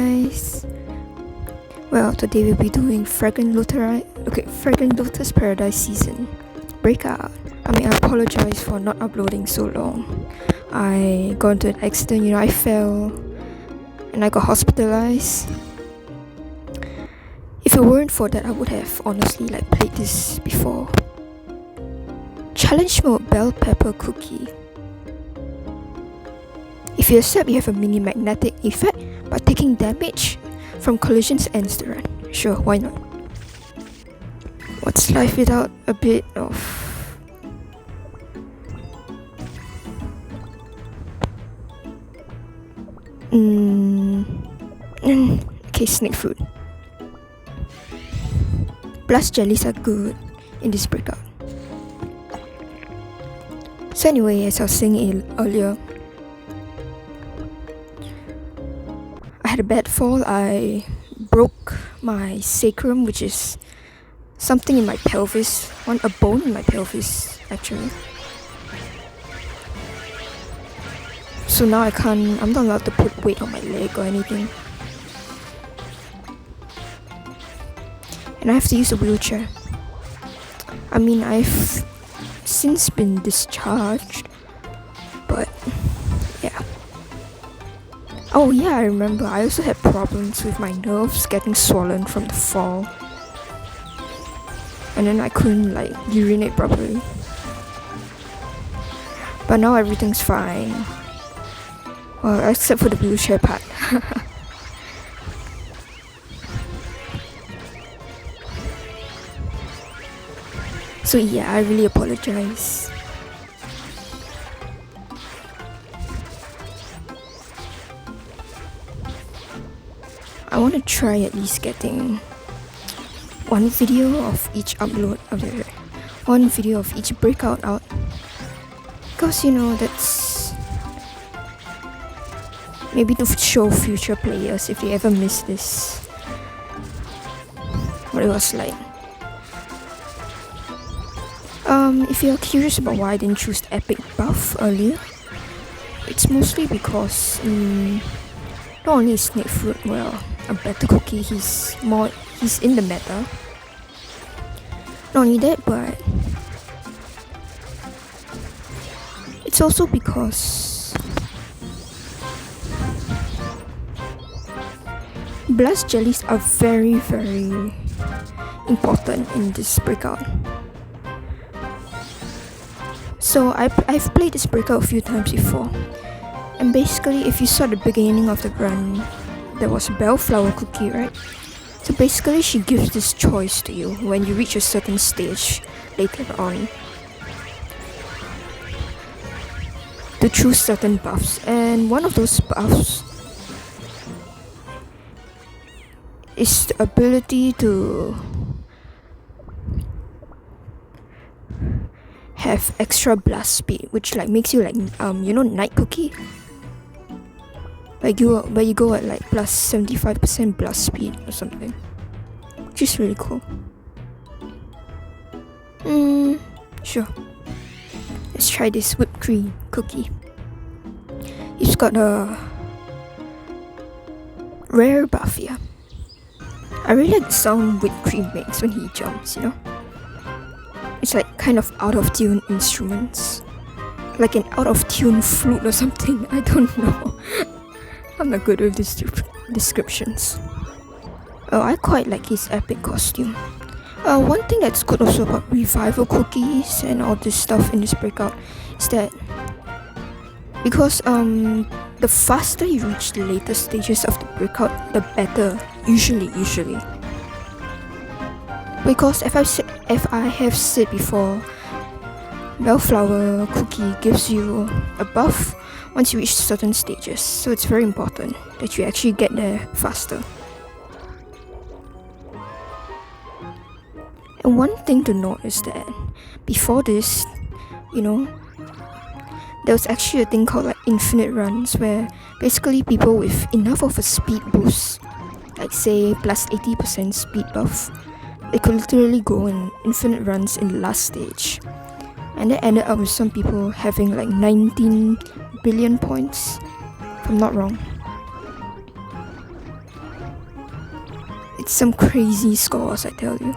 guys. Well, today we'll be doing Fragrant Lotus Paradise Season Breakout. I apologize for not uploading so long. I got into an accident, I fell and I got hospitalized. If it weren't for that, I would have honestly played this before. Challenge mode Bell Pepper Cookie. If you accept, you have a mini magnetic effect, but taking damage from collisions ends the run. Sure, why not? What's life without a bit of... Okay, snake fruit. Blast jellies are good in this breakout. So anyway, as I was saying earlier, I had a bad fall. I broke my sacrum, which is something in my pelvis, a bone in my pelvis actually. So now I'm not allowed to put weight on my leg or anything. And I have to use a wheelchair. I've since been discharged, but yeah. Oh yeah, I remember I also had problems with my nerves getting swollen from the fall. And then I couldn't urinate properly. But now everything's fine. Well, except for the wheelchair part. So yeah, I really apologize. I want to try at least getting one video of each upload one video of each breakout out, because that's maybe to show future players if they ever miss this what it was like. If you're curious about why I didn't choose the epic buff earlier, it's mostly because not only is snake fruit a better cookie, he's in the meta. Not only that, but it's also because blast jellies are very, very important in this breakout. So I've played this breakout a few times before, and basically if you saw the beginning of the run, there was a bellflower cookie, right? So basically she gives this choice to you when you reach a certain stage later on to choose certain buffs, and one of those buffs is the ability to have extra blast speed, which makes you night cookie, where you go at plus 75% blast speed or something, which is really cool. Sure, let's try this whipped cream cookie. It's got a rare buff here. I really like the sound whipped cream makes when he jumps, It's kind of out of tune instruments, like an out of tune flute or something. I don't know. I'm not good with these descriptions. Oh, I quite like his epic costume. One thing that's good also about revival cookies and all this stuff in this breakout is that because the faster you reach the later stages of the breakout, the better usually. Because if I have said before, bellflower cookie gives you a buff once you reach certain stages, so it's very important that you actually get there faster. And one thing to note is that before this, there was actually a thing called infinite runs, where basically people with enough of a speed boost, say plus 80% speed buff, they could literally go in infinite runs in the last stage. And that ended up with some people having 19 billion points, if I'm not wrong. It's some crazy scores, I tell you.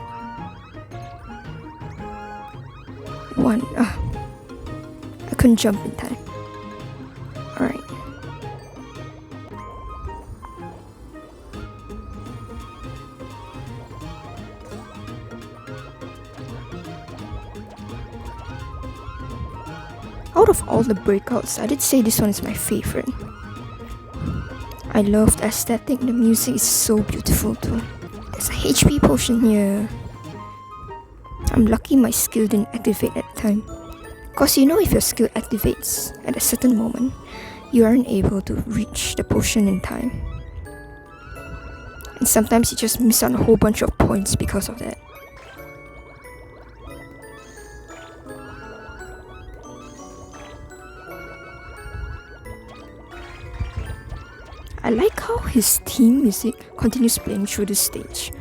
I couldn't jump in time. Alright. Out of all the breakouts, I did say this one is my favorite. I love the aesthetic, the music is so beautiful too. There's a HP potion here. I'm lucky my skill didn't activate at the time. Cause you know if your skill activates at a certain moment, you aren't able to reach the potion in time. And sometimes you just miss out a whole bunch of points because of that. I like how his theme music continues playing through the stage.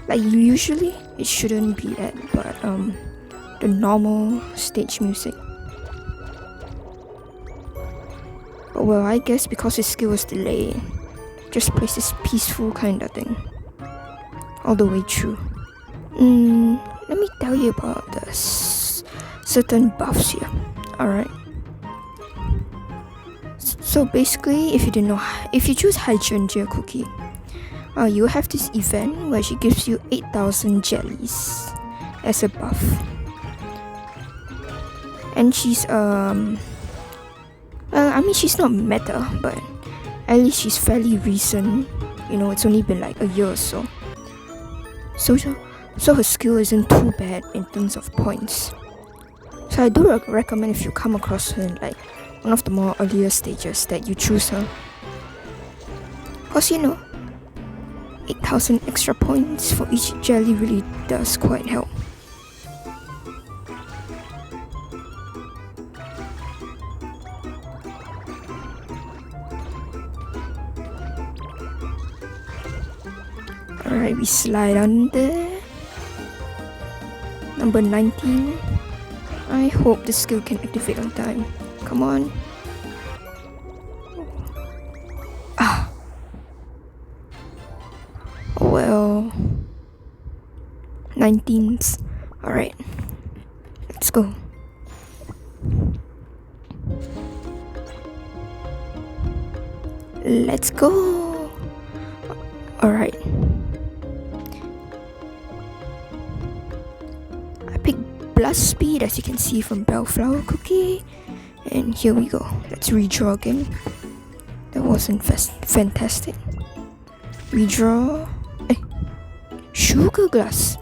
Like usually it shouldn't be that, but the normal stage music. But well, I guess because his skill was delayed, just plays this peaceful kind of thing all the way through. Let me tell you about the certain buffs here. Alright. So basically, if you choose Hydrangea Cookie, you have this event where she gives you 8,000 jellies as a buff. And she's she's not meta, but at least she's fairly recent. You know, it's only been like a year or so. So her skill isn't too bad in terms of points. So I do recommend if you come across her in like one of the more earlier stages that you choose her. Cause you know, 8,000 extra points for each jelly really does quite help. Alright, we slide under. Number 19. I hope the skill can activate on time. Come on. Well, 19th. Alright, let's go. Let's go. Alright. I picked Blast Speed, as you can see from Bellflower Cookie. And here we go. Let's redraw again. That wasn't fantastic. Redraw. Sugar glass.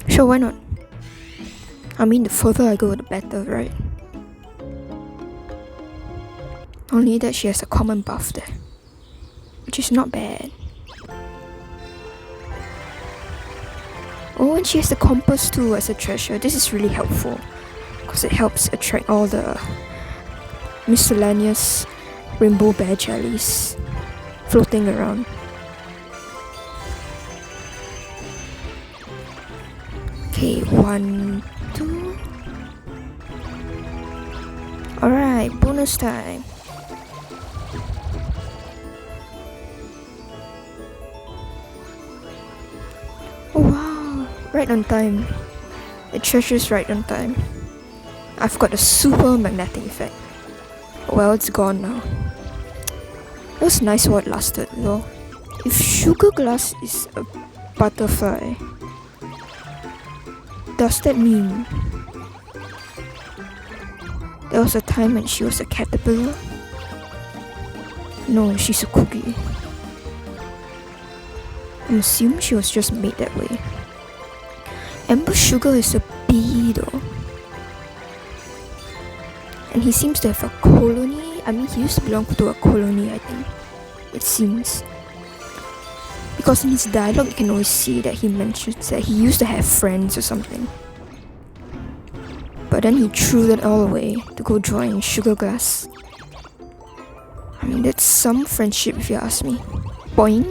Sure, why not? I mean, the further I go, the better, right? Only that she has a common buff there, which is not bad. Oh, and she has the compass too as a treasure. This is really helpful because it helps attract all the miscellaneous rainbow bear jellies floating around. Okay, 1, 2. Alright, bonus time. Oh wow, right on time. The treasure's right on time. I've got a super magnetic effect. Well, it's gone now. It was nice while it lasted though. If Sugar Glass is a butterfly, does that mean there was a time when she was a caterpillar? No, she's a cookie. I'm assuming she was just made that way. Amber Sugar is a bee though. And he seems to have a colony. I mean, he used to belong to a colony, I think. It seems. Because in his dialogue, you can always see that he mentions that he used to have friends or something. But then he threw that all away to go join Sugar Glass. I mean, that's some friendship if you ask me. Boing.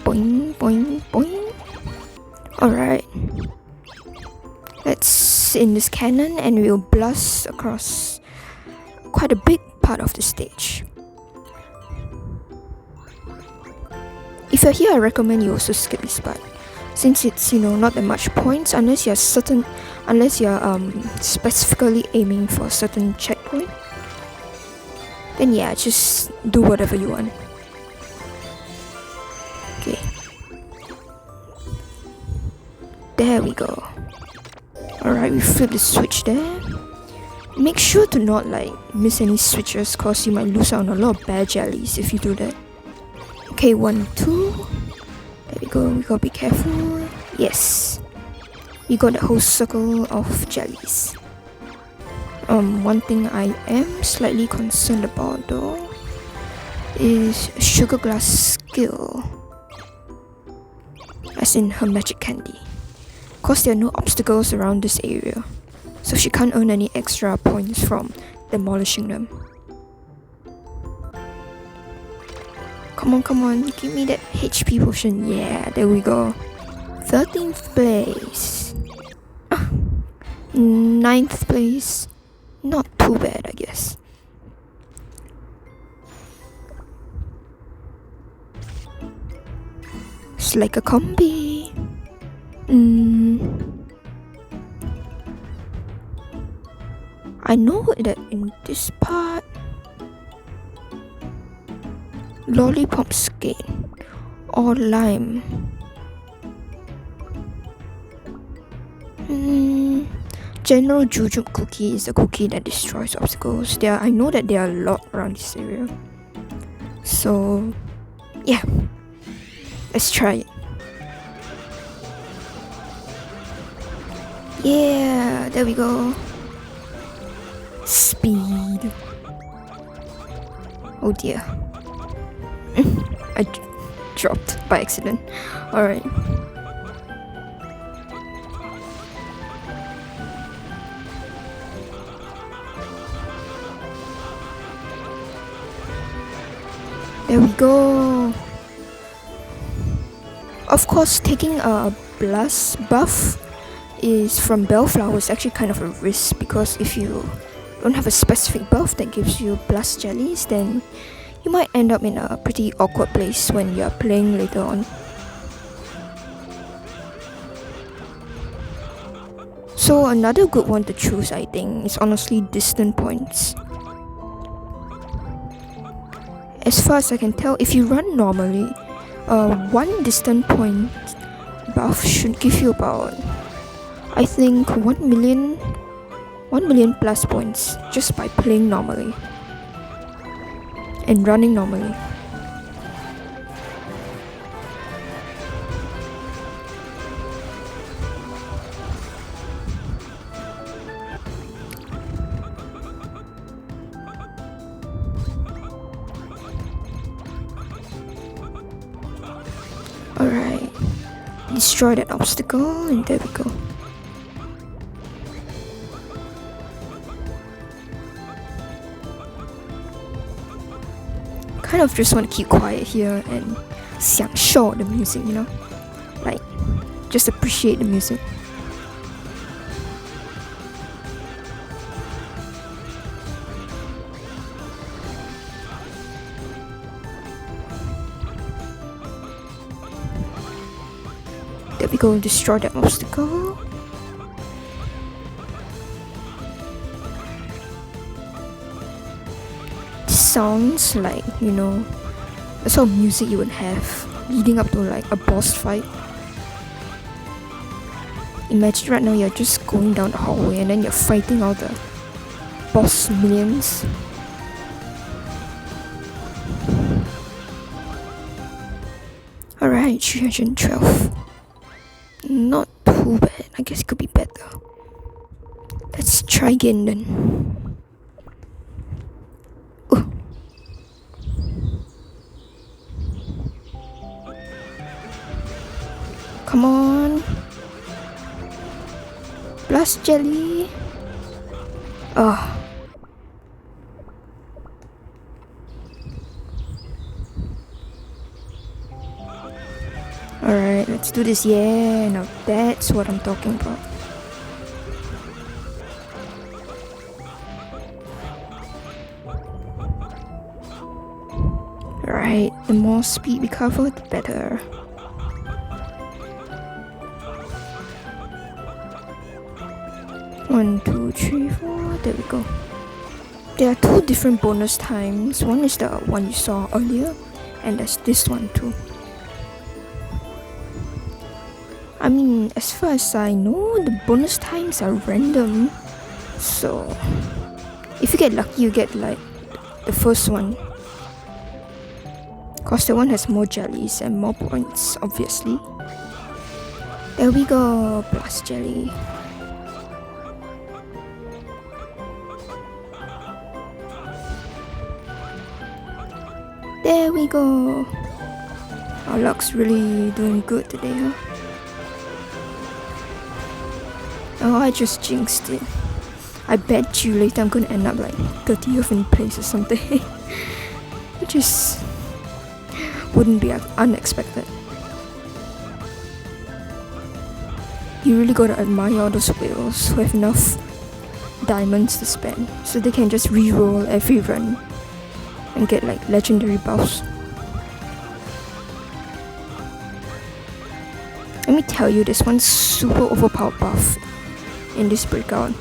Boing, boing, boing. Alright. Let's sit in this cannon and we'll blast across quite a big part of the stage. If you're here, I recommend you also skip this part, since it's, you know, not that much points unless you're specifically aiming for a certain checkpoint. Then yeah, just do whatever you want. Okay. There we go. Alright, we flip the switch there. Make sure to not like miss any switches, cause you might lose out on a lot of bad jellies if you do that. Okay, 1, 2. There we go, we gotta be careful. Yes. We got the whole circle of jellies. One thing I am slightly concerned about though is Sugar Glass skill. As in her magic candy. Cause there are no obstacles around this area, so she can't earn any extra points from demolishing them. Come on, give me that HP potion. Yeah, there we go. 13th place. 9th place. Not too bad, I guess. It's like a combi. I know that in this part, Lollipop skin or lime. General Jujube Cookie is the cookie that destroys obstacles. I know that there are a lot around this area. So, yeah. Let's try it. Yeah, there we go. Speed. Oh dear. I dropped by accident. Alright. There we go. Of course, taking a blast buff is from Bellflower is actually kind of a risk, because if you don't have a specific buff that gives you blast jellies, then you might end up in a pretty awkward place when you're playing later on. So another good one to choose, I think, is honestly distant points. As far as I can tell, if you run normally, one distant point buff should give you about, I think, 1 million plus points just by playing normally and running normally. Alright, destroy that obstacle, and there we go. Kind of just want to keep quiet here and 享受 the music, you know? Like, just appreciate the music. There we go, destroy that obstacle. Sounds like, you know, the sort of music you would have leading up to like a boss fight. Imagine right now you're just going down the hallway and then you're fighting all the boss minions. Alright, 312. Not too bad. I guess it could be better. Let's try again then. Come on. Blast jelly. Oh. Alright, let's do this. Yeah, now that's what I'm talking about. Right, the more speed we cover, the better. One, two, three, four. There we go. There are two different bonus times. One is the one you saw earlier, and there's this one too. I mean, as far as I know, the bonus times are random. So, if you get lucky, you get like the first one. Cause the one has more jellies and more points, obviously. There we go, plus jelly. There we go. Our luck's really doing good today, huh? Oh, I just jinxed it. I bet you later I'm gonna end up like 30th in place or something. Which is... wouldn't be unexpected. You really gotta admire all those whales who have enough diamonds to spend, so they can just re-roll every run and get like legendary buffs. Let me tell you, this one's super overpowered buff in this breakout.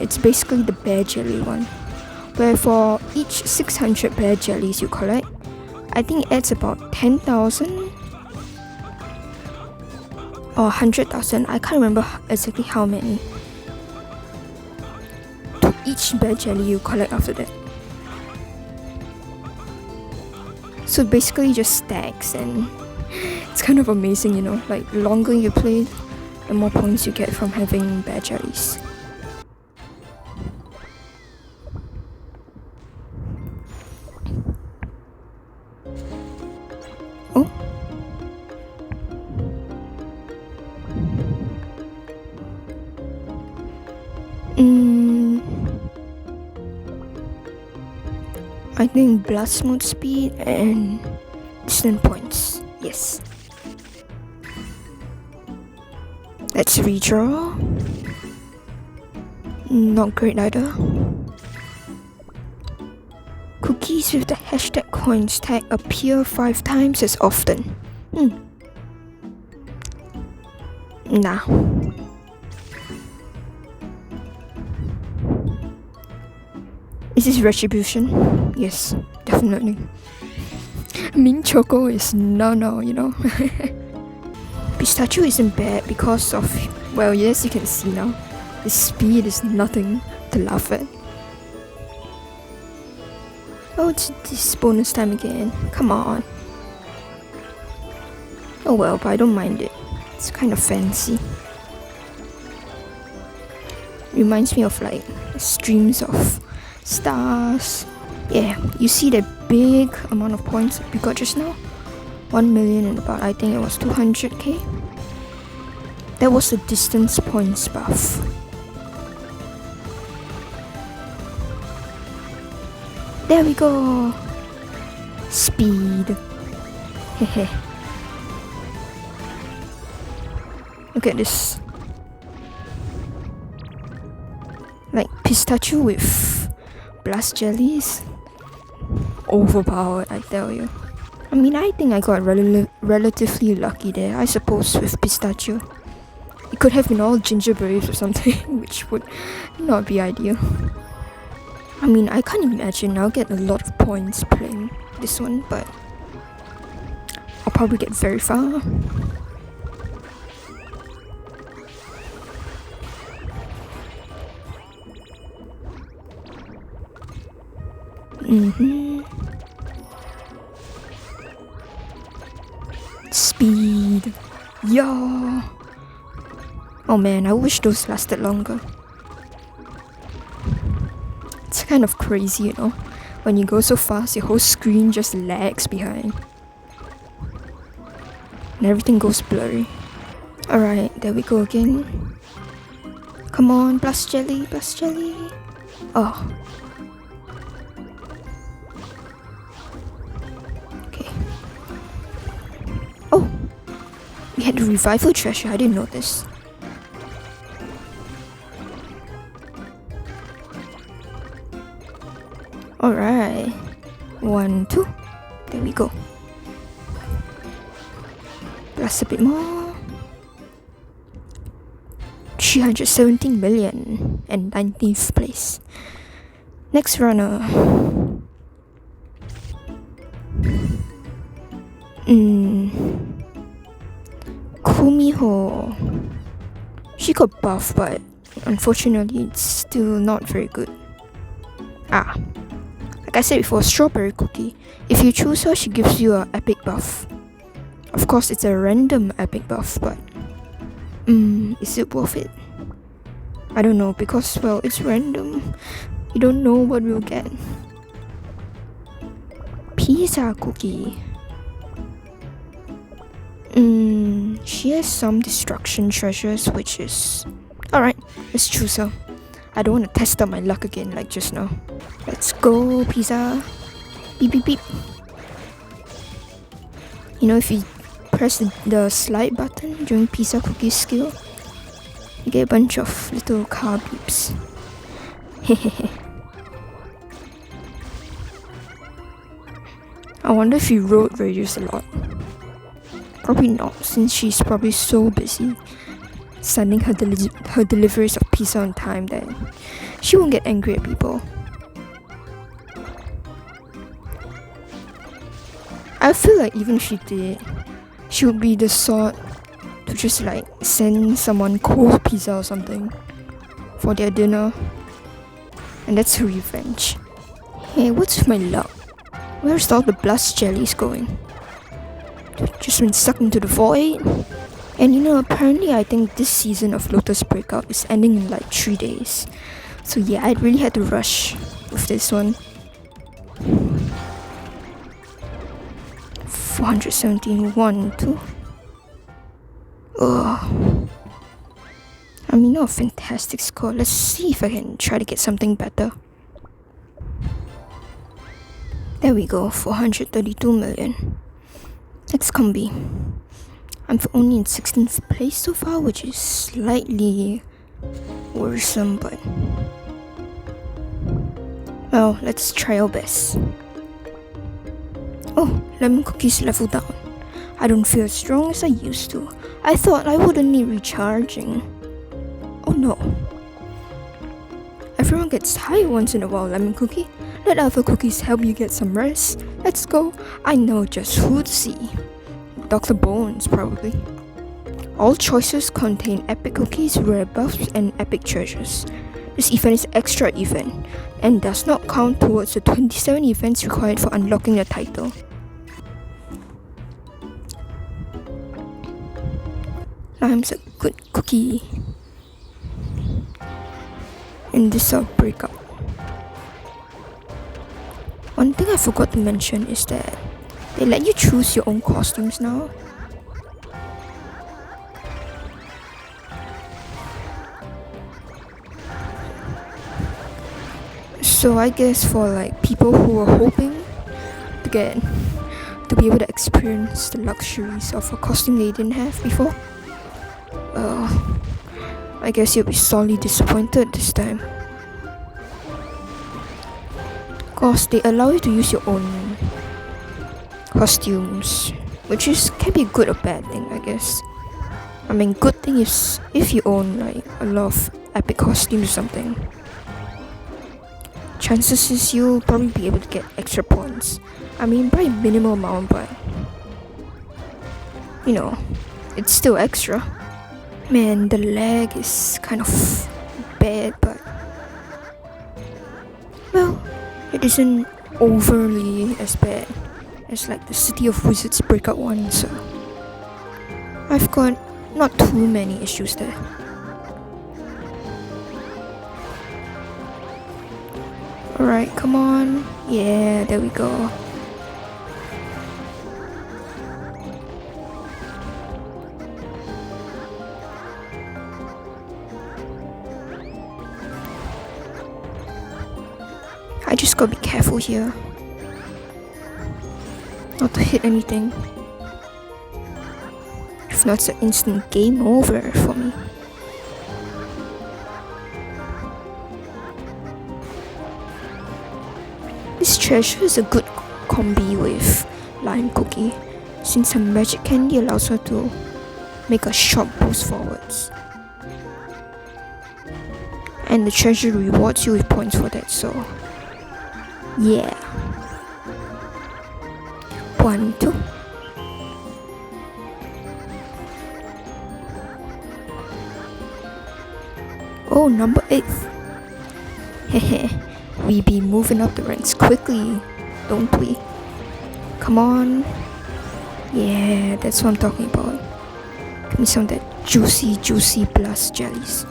It's basically the bear jelly one, where for each 600 bear jellies you collect, I think it adds about 10,000 or 100,000. I can't remember exactly how many to each bear jelly you collect after that. So it basically just stacks, and it's kind of amazing, you know, like the longer you play, the more points you get from having bear jellies. Oh. I think blast mode speed and distant points. Yes. Let's redraw. Not great either. Cookies with the hashtag coins tag appear 5 times as often. Nah. Is this retribution? Yes, definitely. Mint Choco is no, you know. Pistachio isn't bad because of, well, yes, you can see now, the speed is nothing to laugh at. Oh, it's this bonus time again. Come on. Oh well, but I don't mind it. It's kind of fancy. Reminds me of like streams of stars. Yeah, you see the big amount of points we got just now? 1 million and about, I think it was 200k. That was the distance points buff. There we go. Speed. Hehe. Look at this. Like pistachio with blast jellies. Overpowered, I tell you. I mean, I think I got relatively lucky there, I suppose, with pistachio. It could have been all gingerbread or something, which would not be ideal. I mean, I can't imagine I'll get a lot of points playing this one, but I'll probably get very far. Speed. Yo. Oh man, I wish those lasted longer. It's kind of crazy, you know. When you go so fast, your whole screen just lags behind. And everything goes blurry. Alright, there we go again. Come on, blast jelly, blast jelly. Oh. Oh, we had a revival treasure. I didn't know this. Alright. 1, 2, There we go. Plus a bit more. 317 million and 19th place. Next runner. Kumiho. She got buff, but unfortunately it's still not very good. Like I said before, Strawberry Cookie. If you choose her, she gives you an epic buff. Of course, it's a random epic buff, but is it worth it? I don't know, because, well, it's random. You don't know what we'll get. Pizza Cookie. She has some destruction treasures, which is... Alright, let's choose her. I don't want to test out my luck again like just now. Let's go, pizza. Beep beep beep. You know, if you press the slide button during Pizza Cookie's skill, you get a bunch of little car beeps. I wonder if you road rages a lot. Probably not, since she's probably so busy sending her deliveries of pizza on time that she won't get angry at people. I feel like even if she did, she would be the sort to just like send someone cold pizza or something for their dinner, and that's her revenge. Hey, what's with my luck? Where's all the blast jellies going? Just been sucked into the void. And you know, apparently I think this season of Lotus Breakout is ending in like 3 days. So yeah, I really had to rush with this one. 417, 1, 2. Oh, I mean, not a fantastic score. Let's see if I can try to get something better. There we go, 432 million. Let's combi. I'm only in 16th place so far, which is slightly worrisome, but well, let's try our best. Oh, lemon cookies level down. I don't feel as strong as I used to. I thought I wouldn't need recharging. Oh no. Everyone gets tired once in a while, lemon cookie. Let other cookies help you get some rest. Let's go. I know just who to see. Dr. Bones, probably. All choices contain epic cookies, rare buffs, and epic treasures. This event is extra event and does not count towards the 27 events required for unlocking the title. Lime's a good cookie. And this is Breakout. One thing I forgot to mention is that they let you choose your own costumes now. So I guess for like people who are hoping to be able to experience the luxuries of a costume they didn't have before, I guess you'll be sorely disappointed this time. Cause they allow you to use your own costumes, which can be a good or bad thing, I guess. I mean, good thing is if you own like a lot of epic costumes or something, chances is you'll probably be able to get extra points. I mean, by a minimal amount, but you know, it's still extra. Man, the lag is kind of bad, but well, it isn't overly as bad as like the City of Wizards Breakout one, so I've got not too many issues there. Alright, come on. Yeah, there we go. I just gotta be careful here. Not to hit anything. If not, it's an instant game over for me. This treasure is a good combi with lime cookie, since her magic candy allows her to make a short boost forwards. And the treasure rewards you with points for that, so yeah. 1, 2. Oh, number 8. Hehe, we be moving up the ranks quickly, don't we? Come on. Yeah, that's what I'm talking about. Give me some of that juicy blast jellies.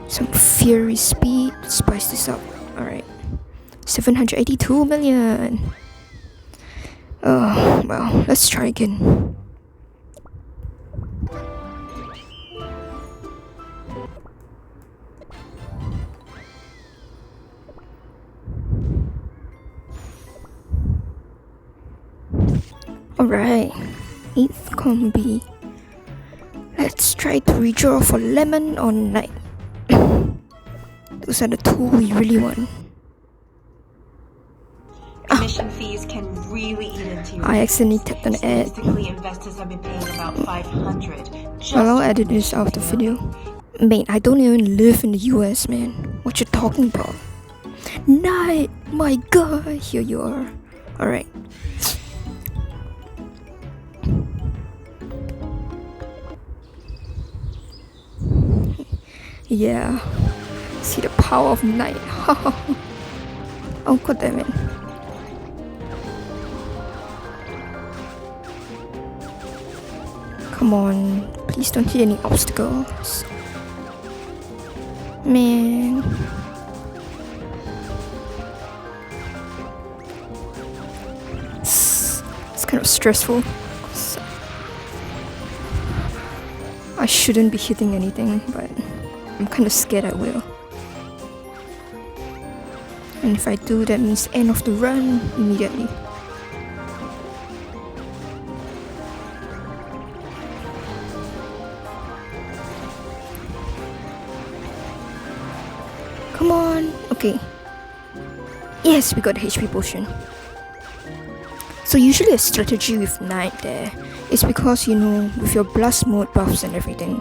Some fury speed, spice this up. Alright. 782 million. Oh, well, let's try again. Alright, 8th combi. Let's try to redraw for lemon or night. Those are the two we really want. Admission fees can really eat into your I accidentally tapped an ad. Statistically, investors have been paying about $500 just Well, I'll edit this out of the video. Mate, I don't even live in the US, man. What you talking about? Night! My god, here you are. Alright. Yeah. See the power of night. Oh, god damn it. Come on. Please don't hit any obstacles. Man. It's kind of stressful. I shouldn't be hitting anything, but I'm kind of scared I will. And if I do, that means end of the run immediately. Come on. Okay. Yes, we got the HP potion. So usually a strategy with Knight there is because, you know, with your blast mode buffs and everything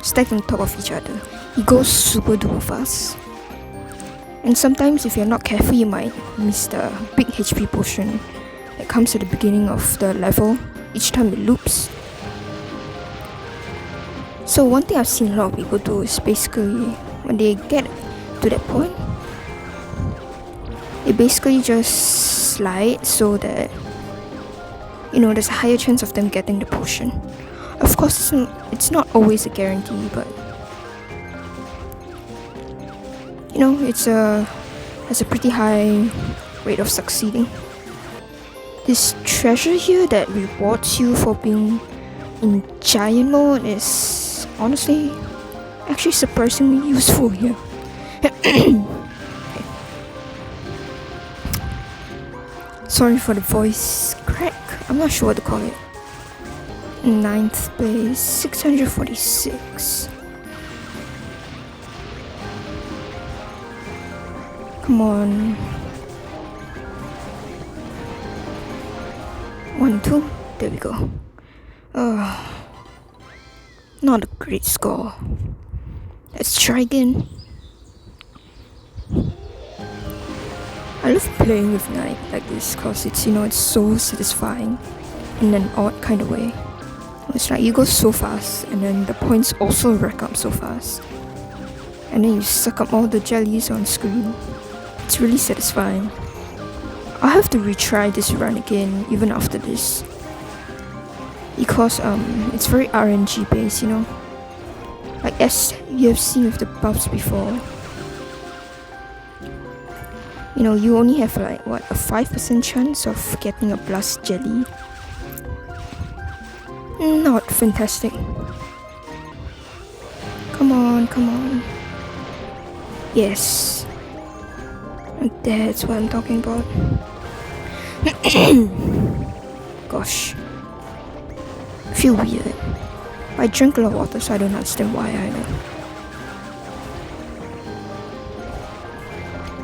stacked on top of each other, it goes super duper fast. And sometimes if you're not careful, you might miss the big HP potion that comes at the beginning of the level each time it loops. So one thing I've seen a lot of people do is basically when they get to that point, they basically just slide so that, you know, there's a higher chance of them getting the potion. Of course, it's not always a guarantee, but you know, has a pretty high rate of succeeding. This treasure here that rewards you for being in giant mode is honestly actually surprisingly useful here. Sorry for the voice crack. I'm not sure what to call it. 9th place, 646. Come on. 1, 2. There we go. Not a great score. Let's try again. I love playing with Night like this because it's, you know, it's so satisfying in an odd kind of way. It's like you go so fast and then the points also rack up so fast. And then you suck up all the jellies on screen. It's really satisfying. I'll have to retry this run again even after this. Because it's very RNG based, you know. Like as you have seen with the buffs before. You know, you only have like what, a 5% chance of getting a blast jelly. Not fantastic. Come on, come on. Yes. That's what I'm talking about. Gosh. I feel weird. I drink a lot of water, so I don't understand why either.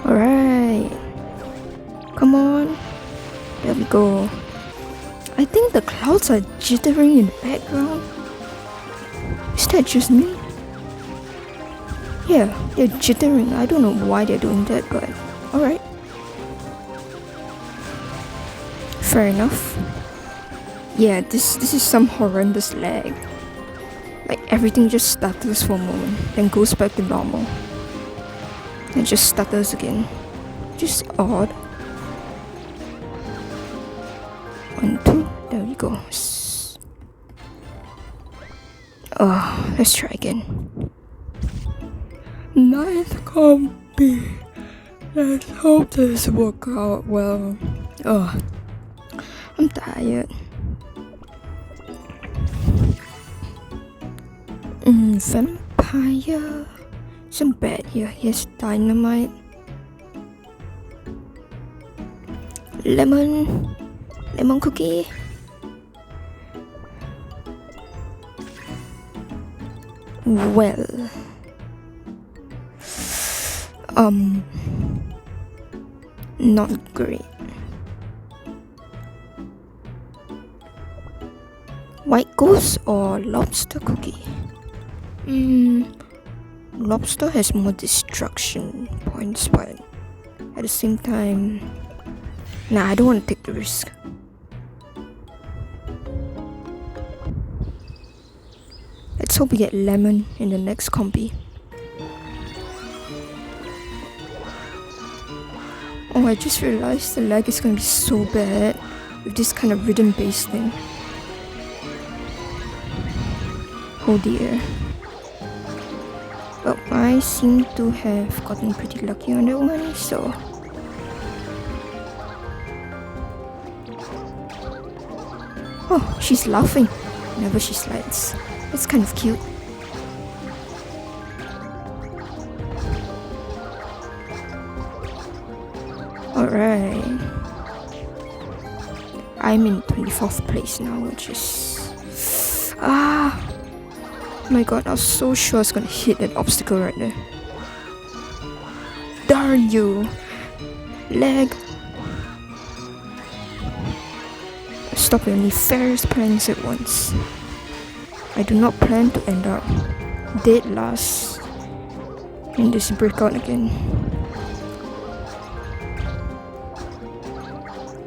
Alright. Come on. There we go. I think the clouds are jittering in the background. Is that just me? Yeah, they're jittering. I don't know why they're doing that, but alright. Fair enough. Yeah, this is some horrendous lag. Like everything just stutters for a moment, then goes back to normal. And just stutters again. Just odd. 1, 2, there we go. Oh, let's try again. 9th copy. Let's hope this works out well. Oh, I'm tired. Vampire. Some bad here. Yes, dynamite. Lemon cookie. Well, not great. White ghost or lobster cookie? Lobster has more destruction points, but at the same time, nah, I don't want to take the risk. Let's hope we get lemon in the next combi. Oh, I just realized the lag is gonna be so bad with this kind of rhythm-based thing. Oh dear. Well, I seem to have gotten pretty lucky on that one, so... Oh, she's laughing whenever she slides. It's kind of cute. Alright. I'm in 24th place now, which is... Oh my god, I was so sure I was gonna hit that obstacle right there. Darn you! Lag! Stop your nefarious plans at once. I do not plan to end up dead last in this breakout again.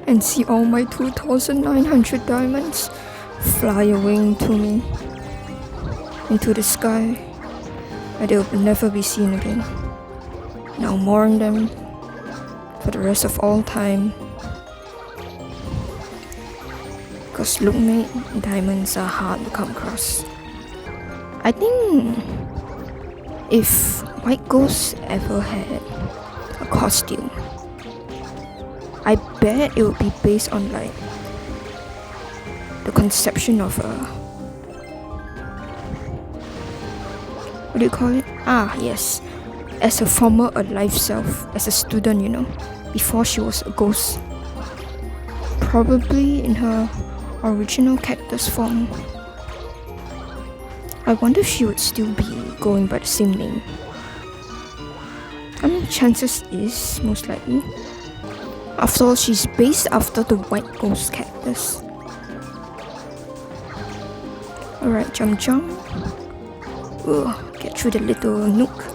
And see all my 2,900 diamonds fly away into me, into the sky, and they will never be seen again. Now mourn them for the rest of all time. Because look mate, diamonds are hard to come across. I think if White Ghost ever had a costume, I bet it would be based on like the conception of a, what do you call it? Ah yes, as a former alive self, as a student, you know, before she was a ghost. Probably in her original cactus form. I wonder if she would still be going by the same name. I mean, chances is most likely. After all, she's based after the white ghost cactus. Alright, jump. Ugh, get through the little nook.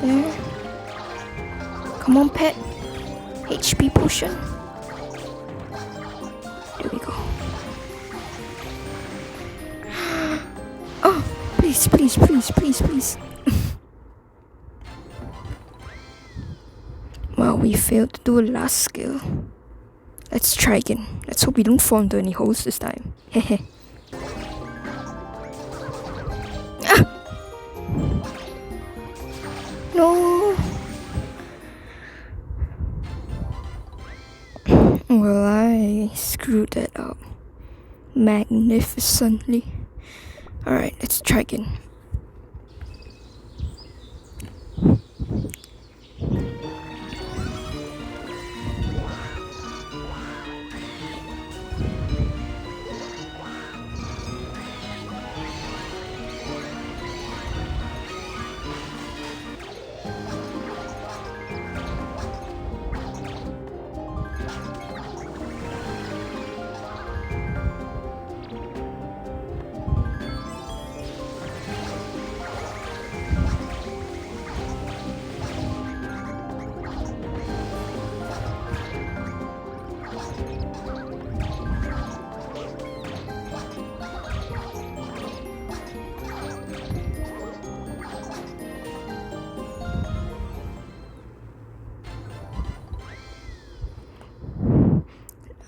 There. Come on, pet. HP potion. There we go. Oh, please. Well, we failed to do a last skill. Let's try again. Let's hope we don't fall into any holes this time. Hehe. No. Well, I screwed that up magnificently. Alright, let's try again.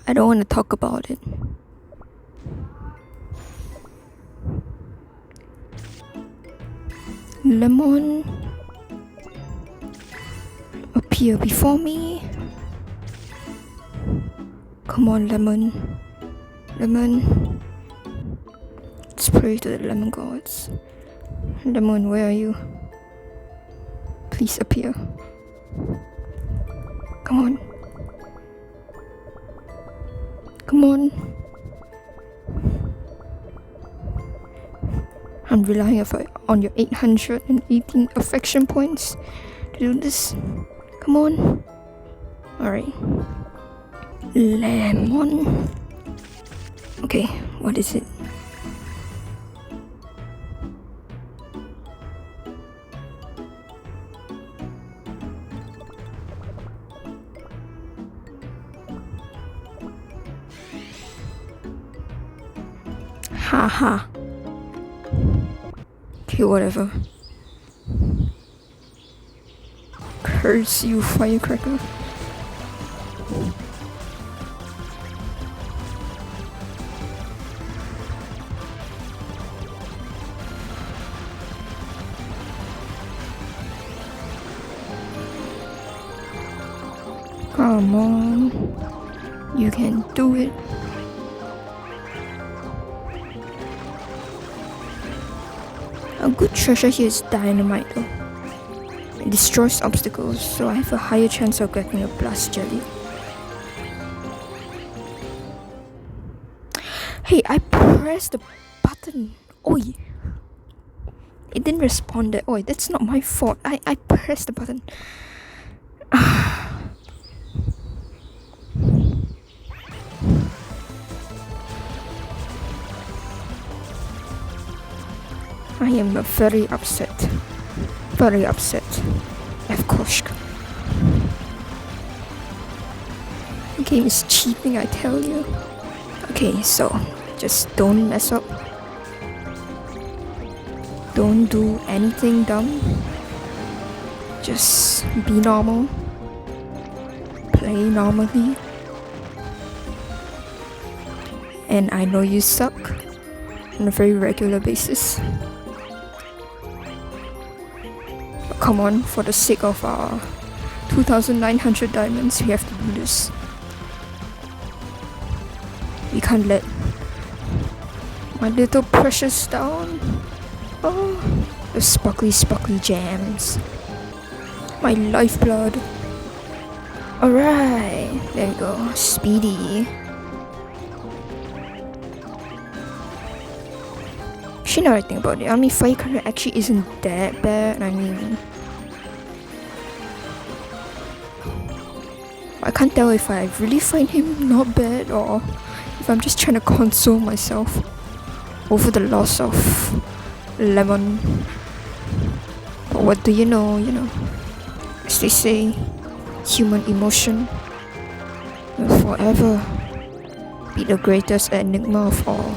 I don't want to talk about it. Lemon appear before me. Come on, lemon. Lemon. Let's pray to the lemon gods. Lemon, where are you? Please appear. Come on. Come on. I'm relying on your 818 affection points to do this. Come on. Alright. Lemon. Okay, what is it? Haha. Okay, whatever. Curse you, Firecracker. Come on. You can do it. A good treasure here is dynamite though. It destroys obstacles, so I have a higher chance of getting a blast jelly. Hey, I pressed the button. Oi. It didn't respond. Oi, that's not my fault. I pressed the button. I am very upset. Very upset. Of course. The game is cheating, I tell you. Okay, so just don't mess up. Don't do anything dumb. Just be normal. Play normally. And I know you suck on a very regular basis. Come on, for the sake of our 2,900 diamonds, we have to do this. We can't let my little precious down. Oh, the sparkly gems. My lifeblood. Alright, there we go. Speedy. Actually, now I think about it, I mean, Firecracker actually isn't that bad. I mean, I can't tell if I really find him not bad or if I'm just trying to console myself over the loss of Lemon. But what do you know, as they say, human emotion will forever be the greatest enigma of all.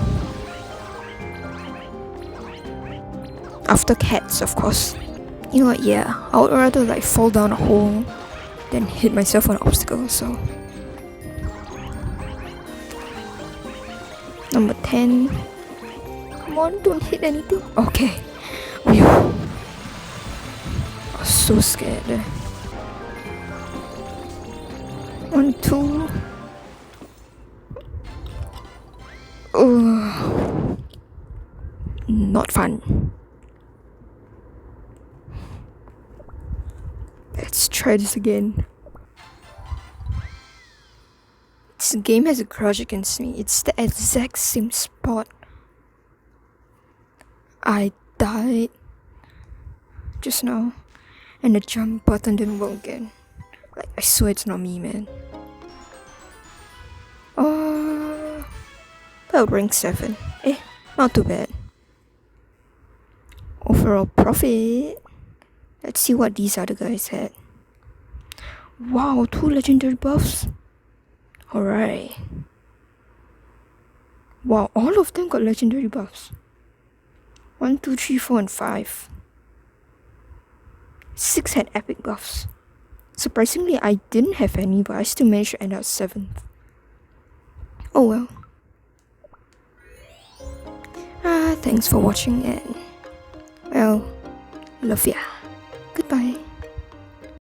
After cats, of course. You know what, yeah, I would rather like fall down a hole than hit myself on an obstacle, so. Number 10. Come on, don't hit anything. Okay. Whew. I was so scared there. 1, 2. Not fun. Let's try this again. This game has a grudge against me. It's the exact same spot I died just now, and the jump button didn't work again. Like, I swear it's not me, man. Well, rank 7. Not too bad. Overall profit. Let's see what these other guys had. Wow, 2 legendary buffs. Alright. Wow, all of them got legendary buffs. 1, 2, 3, 4, and 5. 6 had epic buffs. Surprisingly, I didn't have any, but I still managed to end up 7th. Oh well. Thanks for watching and, well, love ya. Goodbye.